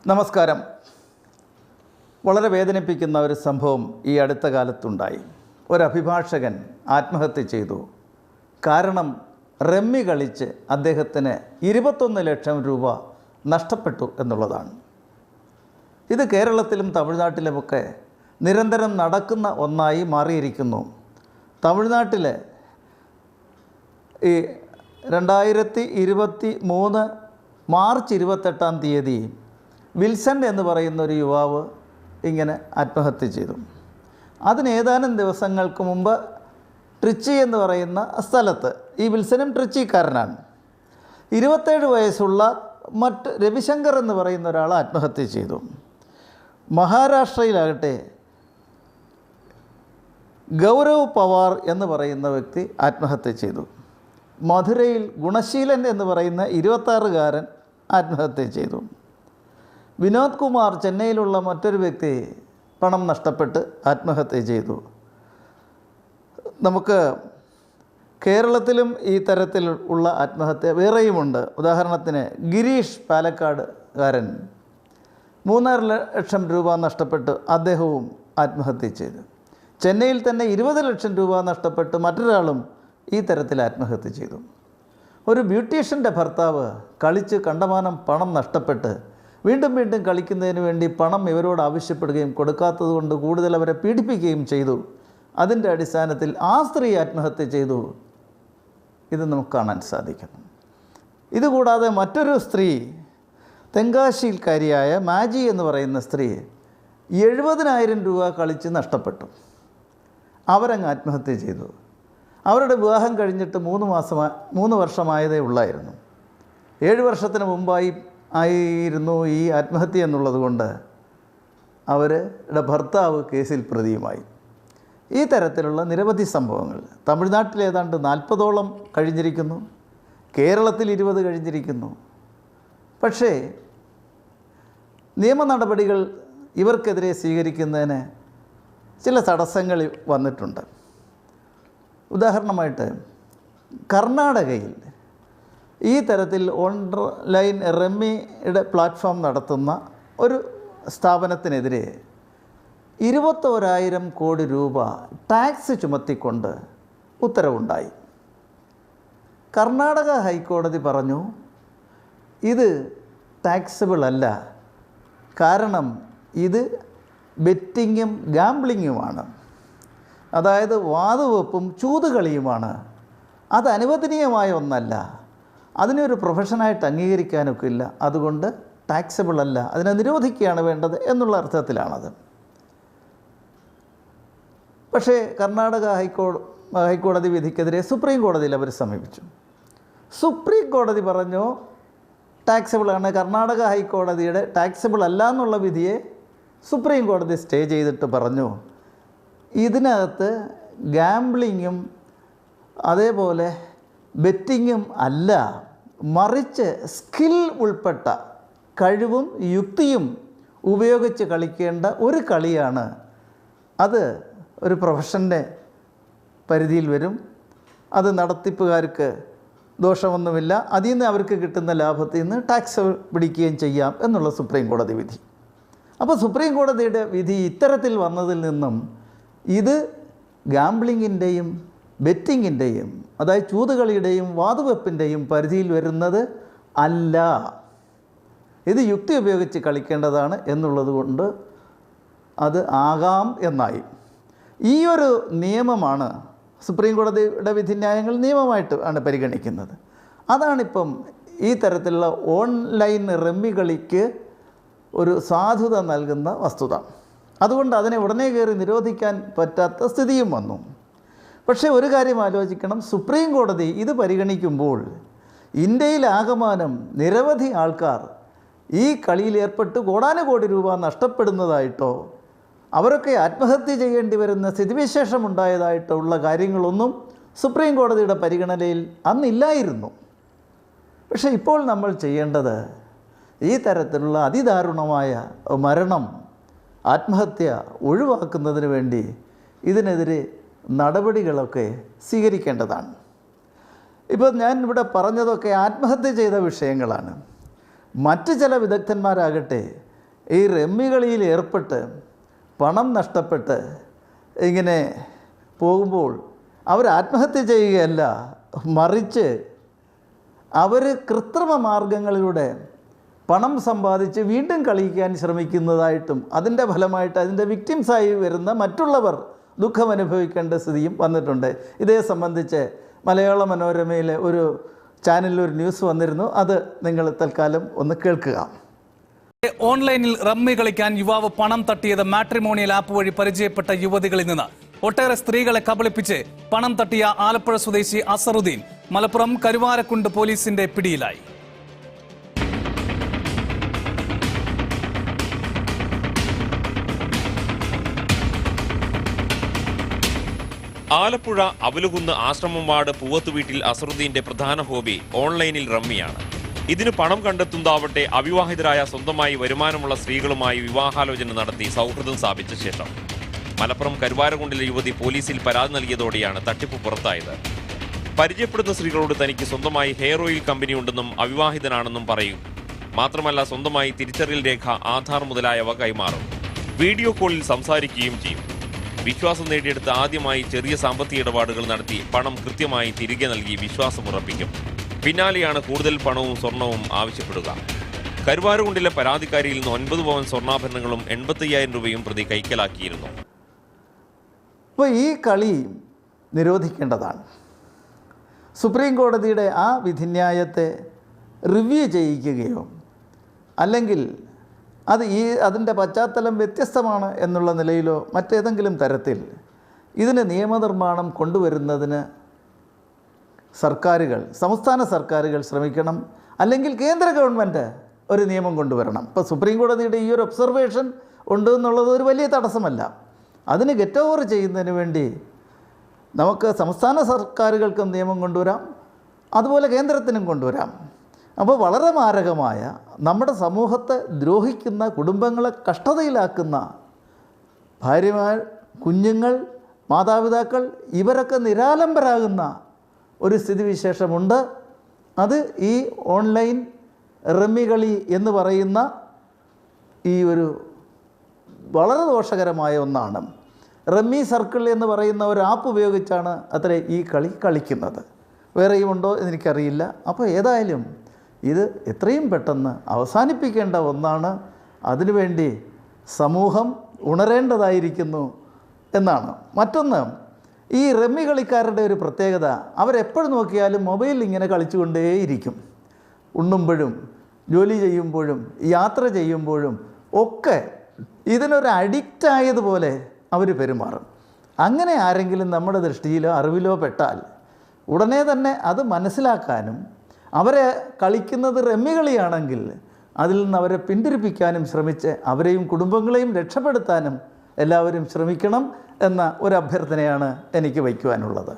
നമസ്കാരം. വളരെ വേദനിപ്പിക്കുന്ന ഒരു സംഭവം ഈ അടുത്ത കാലത്തുണ്ടായി. ഒരു അഭിഭാഷകൻ ആത്മഹത്യ ചെയ്തു. കാരണം റമ്മി കളിച്ച് അദ്ദേഹത്തിന് 21 ലക്ഷം രൂപ നഷ്ടപ്പെട്ടു എന്നുള്ളതാണ്. ഇത് കേരളത്തിലും തമിഴ്നാട്ടിലുമൊക്കെ നിരന്തരം നടക്കുന്ന ഒന്നായി മാറിയിരിക്കുന്നു. തമിഴ്നാട്ടിൽ ഈ 2023 മാർച്ച് 28-ാം തീയതി വിൽസൺ എന്ന് പറയുന്ന ഒരു യുവാവ് ഇങ്ങനെ ആത്മഹത്യ ചെയ്തു. അതിന് ഏതാനും ദിവസങ്ങൾക്ക് മുമ്പ് ട്രിച്ചി എന്ന് പറയുന്ന സ്ഥലത്ത്, ഈ വിൽസനും ട്രിച്ചിക്കാരനാണ്, 27 വയസ്സുള്ള രവിശങ്കർ എന്ന് പറയുന്ന ഒരാൾ ആത്മഹത്യ ചെയ്തു. മഹാരാഷ്ട്രയിലാകട്ടെ ഗൗരവ് പവാർ എന്ന് പറയുന്ന വ്യക്തി ആത്മഹത്യ ചെയ്തു. മധുരയിൽ ഗുണശീലൻ എന്ന് പറയുന്ന 26-കാരൻ ആത്മഹത്യ ചെയ്തു. വിനോദ് കുമാർ ചെന്നൈയിലുള്ള മറ്റൊരു വ്യക്തി പണം നഷ്ടപ്പെട്ട് ആത്മഹത്യ ചെയ്തു. നമുക്ക് കേരളത്തിലും ഈ തരത്തിൽ ഉള്ള ആത്മഹത്യ വേറെയുമുണ്ട്. ഉദാഹരണത്തിന് ഗിരീഷ് പാലക്കാടുകാരൻ 3.5 ലക്ഷം രൂപ നഷ്ടപ്പെട്ട് അദ്ദേഹവും ആത്മഹത്യ ചെയ്തു. ചെന്നൈയിൽ തന്നെ 20 ലക്ഷം രൂപ നഷ്ടപ്പെട്ട് മറ്റൊരാളും ഈ തരത്തിൽ ആത്മഹത്യ ചെയ്തു. ഒരു ബ്യൂട്ടീഷ്യൻ്റെ ഭർത്താവ് കളിച്ച് കണ്ടമാനം പണം നഷ്ടപ്പെട്ട് വീണ്ടും വീണ്ടും കളിക്കുന്നതിന് വേണ്ടി പണം ഇവരോട് ആവശ്യപ്പെടുകയും കൊടുക്കാത്തതുകൊണ്ട് കൂടുതൽ അവരെ പീഡിപ്പിക്കുകയും ചെയ്തു. അതിൻ്റെ അടിസ്ഥാനത്തിൽ ആ സ്ത്രീ ആത്മഹത്യ ചെയ്തു. ഇത് നമുക്ക് കാണാൻ സാധിക്കുന്നു. ഇതുകൂടാതെ മറ്റൊരു സ്ത്രീ, തെങ്കാശിയിൽക്കാരിയായ മാജി എന്ന് പറയുന്ന സ്ത്രീ 70,000 രൂപ കളിച്ച് നഷ്ടപ്പെട്ടു. അവരങ്ങ് ആത്മഹത്യ ചെയ്തു. അവരുടെ വിവാഹം കഴിഞ്ഞിട്ട് 3 വർഷമായതേ ഉള്ളായിരുന്നു. 7 വർഷത്തിന് മുമ്പായി ആയിരുന്നു ഈ ആത്മഹത്യ എന്നുള്ളത് കൊണ്ട് അവരുടെ ഭർത്താവ് കേസിൽ പ്രതിയുമായി. ഈ തരത്തിലുള്ള നിരവധി സംഭവങ്ങൾ തമിഴ്നാട്ടിൽ ഏതാണ്ട് 40ഓളം കഴിഞ്ഞിരിക്കുന്നു. കേരളത്തിൽ 20 കഴിഞ്ഞിരിക്കുന്നു. പക്ഷേ നിയമ നടപടികൾ ഇവർക്കെതിരെ സ്വീകരിക്കുന്നതിന് ചില തടസ്സങ്ങൾ വന്നിട്ടുണ്ട്. ഉദാഹരണമായിട്ട് കർണാടകയിൽ ഈ തരത്തിൽ ഓൺലൈൻ റമ്മിയുടെ പ്ലാറ്റ്ഫോം നടത്തുന്ന ഒരു സ്ഥാപനത്തിനെതിരെ 21,000 കോടി രൂപ ടാക്സ് ചുമത്തിക്കൊണ്ട് ഉത്തരവുണ്ടായി. കർണാടക ഹൈക്കോടതി പറഞ്ഞു ഇത് ടാക്സബിൾ അല്ല, കാരണം ഇത് ബെറ്റിങ്ങും ഗാംബ്ലിങ്ങുമാണ്, അതായത് വാതുവെപ്പും ചൂതുകളിയുമാണ്. അത് അനുവദനീയമായ ഒന്നല്ല, അതിനൊരു പ്രൊഫഷനായിട്ട് അംഗീകരിക്കാനൊക്കെ ഇല്ല, അതുകൊണ്ട് ടാക്സബിൾ അല്ല, അതിനെ നിരോധിക്കുകയാണ് വേണ്ടത് എന്നുള്ള അർത്ഥത്തിലാണത്. പക്ഷേ കർണാടക ഹൈക്കോടതി വിധിക്കെതിരെ സുപ്രീം കോടതിയിൽ അവർ സമീപിച്ചു. സുപ്രീം കോടതി പറഞ്ഞു ടാക്സബിളാണ്. കർണാടക ഹൈക്കോടതിയുടെ ടാക്സബിൾ അല്ല എന്നുള്ള വിധിയെ സുപ്രീം കോടതി സ്റ്റേ ചെയ്തിട്ട് പറഞ്ഞു ഇതിനകത്ത് ഗാംബ്ലിങ്ങും അതേപോലെ ബെറ്റിങ്ങും അല്ല, മറിച്ച് സ്കിൽ ഉൾപ്പെട്ട കഴിവും യുക്തിയും ഉപയോഗിച്ച് കളിക്കേണ്ട ഒരു കളിയാണ്. അത് ഒരു പ്രൊഫഷൻ്റെ പരിധിയിൽ വരും. അത് നടത്തിപ്പുകാർക്ക് ദോഷമൊന്നുമില്ല, അതിൽ നിന്ന് അവർക്ക് കിട്ടുന്ന ലാഭത്തിൽ നിന്ന് ടാക്സ് പിടിക്കുകയും ചെയ്യാം എന്നുള്ള സുപ്രീം കോടതി വിധി. അപ്പോൾ സുപ്രീം കോടതിയുടെ വിധി ഇത്തരത്തിൽ വന്നതിൽ നിന്നും ഇത് ഗാംബ്ലിങ്ങിൻ്റെയും ബെറ്റിങ്ങിൻ്റെയും, അതായത് ചൂതുകളിയുടെയും വാതുവെപ്പിൻ്റെയും പരിധിയിൽ വരുന്നത് അല്ല, ഇത് യുക്തി ഉപയോഗിച്ച് കളിക്കേണ്ടതാണ് എന്നുള്ളത് കൊണ്ട് അത് ആകാം എന്നായി. ഈ ഒരു നിയമമാണ് സുപ്രീം കോടതിയുടെ വിധിന്യായങ്ങൾ നിയമമായിട്ട് ആണ് പരിഗണിക്കുന്നത്. അതാണിപ്പം ഈ തരത്തിലുള്ള ഓൺലൈൻ റമ്മി കളിക്ക് ഒരു സാധുത നൽകുന്ന വസ്തുത. അതുകൊണ്ട് അതിനെ ഉടനെ കയറി നിരോധിക്കാൻ പറ്റാത്ത സ്ഥിതിയും വന്നു. പക്ഷേ ഒരു കാര്യം ആലോചിക്കണം, സുപ്രീം കോടതി ഇത് പരിഗണിക്കുമ്പോൾ ഇന്ത്യയിലാകമാനം നിരവധി ആൾക്കാർ ഈ കളിയിൽ ഏർപ്പെട്ട് കോടാനുകോടി രൂപ നഷ്ടപ്പെടുന്നതായിട്ടോ അവരൊക്കെ ആത്മഹത്യ ചെയ്യേണ്ടി വരുന്ന സ്ഥിതിവിശേഷമുണ്ടായതായിട്ടോ ഉള്ള കാര്യങ്ങളൊന്നും സുപ്രീം കോടതിയുടെ പരിഗണനയിൽ അന്നില്ലായിരുന്നു. പക്ഷേ ഇപ്പോൾ നമ്മൾ ചെയ്യേണ്ടത് ഈ തരത്തിലുള്ള അതിദാരുണമായ മരണം, ആത്മഹത്യ ഒഴിവാക്കുന്നതിന് വേണ്ടി ഇതിനെതിരെ നടപടികളൊക്കെ സ്വീകരിക്കേണ്ടതാണ്. ഇപ്പോൾ ഞാൻ ഇവിടെ പറഞ്ഞതൊക്കെ ആത്മഹത്യ ചെയ്ത വിഷയങ്ങളാണ്. മറ്റ് ചില വിദഗ്ധന്മാരാകട്ടെ ഈ റമ്മി കളിയിൽ ഏർപ്പെട്ട് പണം നഷ്ടപ്പെട്ട് ഇങ്ങനെ പോകുമ്പോൾ അവർ ആത്മഹത്യ ചെയ്യുകയല്ല, മറിച്ച് അവർ കൃത്രിമ മാർഗങ്ങളിലൂടെ പണം സമ്പാദിച്ച് വീണ്ടും കളിക്കാൻ ശ്രമിക്കുന്നതായിട്ടും അതിൻ്റെ ഫലമായിട്ട് അതിൻ്റെ വിക്ടിംസായി വരുന്ന മറ്റുള്ളവർ ദുഃഖമനുഭവിക്കേണ്ട സ്ഥിതിയും വന്നിട്ടുണ്ട്. ഇതേ സംബന്ധിച്ച് മലയാള മനോരമയിലെ ഒരു ചാനലിൽ ഒരു ന്യൂസ് വന്നിരുന്നു. അത് നിങ്ങൾ തൽക്കാലം ഒന്ന് കേൾക്കുക. ഓൺലൈനിൽ റമ്മി കളിക്കാൻ യുവാവ് പണം തട്ടിയത് മാട്രിമോണിയൽ ആപ്പ് വഴി പരിചയപ്പെട്ട യുവതികളിൽ നിന്ന്. ഒട്ടേറെ സ്ത്രീകളെ കബളിപ്പിച്ച് പണം തട്ടിയ ആലപ്പുഴ സ്വദേശി അസറുദ്ദീൻ മലപ്പുറം കരുവാരക്കുണ്ട് പോലീസിന്റെ പിടിയിലായി. ആലപ്പുഴ അവലുകുന്ന് ആശ്രമം വാർഡ് പൂവത്ത് വീട്ടിൽ അസറുദ്ദീന്റെ പ്രധാന ഹോബി ഓൺലൈനിൽ റമ്മിയാണ്. ഇതിന് പണം കണ്ടെത്തുന്നതാവട്ടെ അവിവാഹിതരായ സ്വന്തമായി വരുമാനമുള്ള സ്ത്രീകളുമായി വിവാഹാലോചന നടത്തി സൗഹൃദം സ്ഥാപിച്ച ശേഷം. മലപ്പുറം കരുവാരക്കുണ്ടിലെ യുവതി പോലീസിൽ പരാതി നൽകിയതോടെയാണ് തട്ടിപ്പ് പുറത്തായത്. പരിചയപ്പെടുന്ന സ്ത്രീകളോട് തനിക്ക് സ്വന്തമായി ഹെയർ ഓയിൽ കമ്പനി ഉണ്ടെന്നും അവിവാഹിതനാണെന്നും പറയും. മാത്രമല്ല സ്വന്തമായി തിരിച്ചറിയൽ രേഖ, ആധാർ മുതലായവ കൈമാറും. വീഡിയോ കോളിൽ സംസാരിക്കുകയും ചെയ്യും. വിശ്വാസം നേടിയെടുത്ത് ആദ്യമായി ചെറിയ സാമ്പത്തിക ഇടപാടുകൾ നടത്തി പണം കൃത്യമായി തിരികെ നൽകി വിശ്വാസമുറപ്പിക്കും. പിന്നാലെയാണ് കൂടുതൽ പണവും സ്വർണവും ആവശ്യപ്പെടുക. കരുവാരക്കുണ്ടിലെ പരാതിക്കാരിയിൽ നിന്ന് 9 പവൻ സ്വർണ്ണാഭരണങ്ങളും 85,000 രൂപയും പ്രതി കൈക്കലാക്കിയിരുന്നു. അപ്പോൾ ഈ കളി നിരോധിക്കേണ്ടതാണ്. സുപ്രീം കോടതിയുടെ ആ വിധിന്യായത്തെ റിവ്യൂ ചെയ്യിക്കുകയോ അല്ലെങ്കിൽ അതിൻ്റെ പശ്ചാത്തലം വ്യത്യസ്തമാണ് എന്നുള്ള നിലയിലോ മറ്റേതെങ്കിലും തരത്തിൽ ഇതിന് നിയമനിർമ്മാണം കൊണ്ടുവരുന്നതിന് സംസ്ഥാന സർക്കാരുകൾ ശ്രമിക്കണം. അല്ലെങ്കിൽ കേന്ദ്ര ഗവൺമെൻറ് ഒരു നിയമം കൊണ്ടുവരണം. ഇപ്പോൾ സുപ്രീം കോടതിയുടെ ഈ ഒരു ഒബ്സർവേഷൻ ഉണ്ട് എന്നുള്ളത് ഒരു വലിയ തടസ്സമല്ല. അതിന് ഗെറ്റ് ഓവർ ചെയ്യുന്നതിന് വേണ്ടി നമുക്ക് സംസ്ഥാന സർക്കാരുകൾക്കും നിയമം കൊണ്ടുവരാം, അതുപോലെ കേന്ദ്രത്തിനും കൊണ്ടുവരാം. അപ്പോൾ വളരെ മാരകമായ, നമ്മുടെ സമൂഹത്തെ ദ്രോഹിക്കുന്ന, കുടുംബങ്ങളെ കഷ്ടതയിലാക്കുന്ന ഭാര്യമാർ, കുഞ്ഞുങ്ങൾ, മാതാപിതാക്കൾ ഇവരൊക്കെ നിരാലംബരാകുന്ന ഒരു സ്ഥിതിവിശേഷമുണ്ട്. അത് ഈ ഓൺലൈൻ റമ്മി കളി എന്ന് പറയുന്ന ഈ ഒരു വളരെ ദോഷകരമായ ഒന്നാണ്. റമ്മി സർക്കിൾ എന്ന് പറയുന്ന ഒരു ആപ്പ് ഉപയോഗിച്ചാണ് അത്രേ ഈ കളി കളിക്കുന്നത്. വേറെയും ഉണ്ടോ എന്നെനിക്കറിയില്ല. അപ്പോൾ ഏതായാലും ഇത് എത്രയും പെട്ടെന്ന് അവസാനിപ്പിക്കേണ്ട ഒന്നാണ്. അതിനുവേണ്ടി സമൂഹം ഉണരേണ്ടതായിരിക്കുന്നു എന്നാണ്. മറ്റൊന്ന്, ഈ റമ്മി കളിക്കാരുടെ ഒരു പ്രത്യേകത, അവരെപ്പോഴും നോക്കിയാലും മൊബൈലിൽ ഇങ്ങനെ കളിച്ചുകൊണ്ടേയിരിക്കും. ഉണ്ണുമ്പോഴും ജോലി ചെയ്യുമ്പോഴും യാത്ര ചെയ്യുമ്പോഴും ഒക്കെ ഇതിനൊരു അഡിക്റ്റ് ആയതുപോലെ അവർ പെരുമാറും. അങ്ങനെ ആരെങ്കിലും നമ്മുടെ ദൃഷ്ടിയിലോ അറിവിലോ പെട്ടാൽ ഉടനെ തന്നെ അത് മനസ്സിലാക്കാനും അവരെ കളിക്കുന്നത് റമ്മി കളിയാണെങ്കിൽ അതിൽ നിന്ന് അവരെ പിന്തിരിപ്പിക്കാനും ശ്രമിച്ച് അവരെയും കുടുംബങ്ങളെയും രക്ഷപ്പെടുത്താനും എല്ലാവരും ശ്രമിക്കണം എന്ന ഒരു അഭ്യർത്ഥനയാണ് എനിക്ക് വയ്ക്കുവാനുള്ളത്.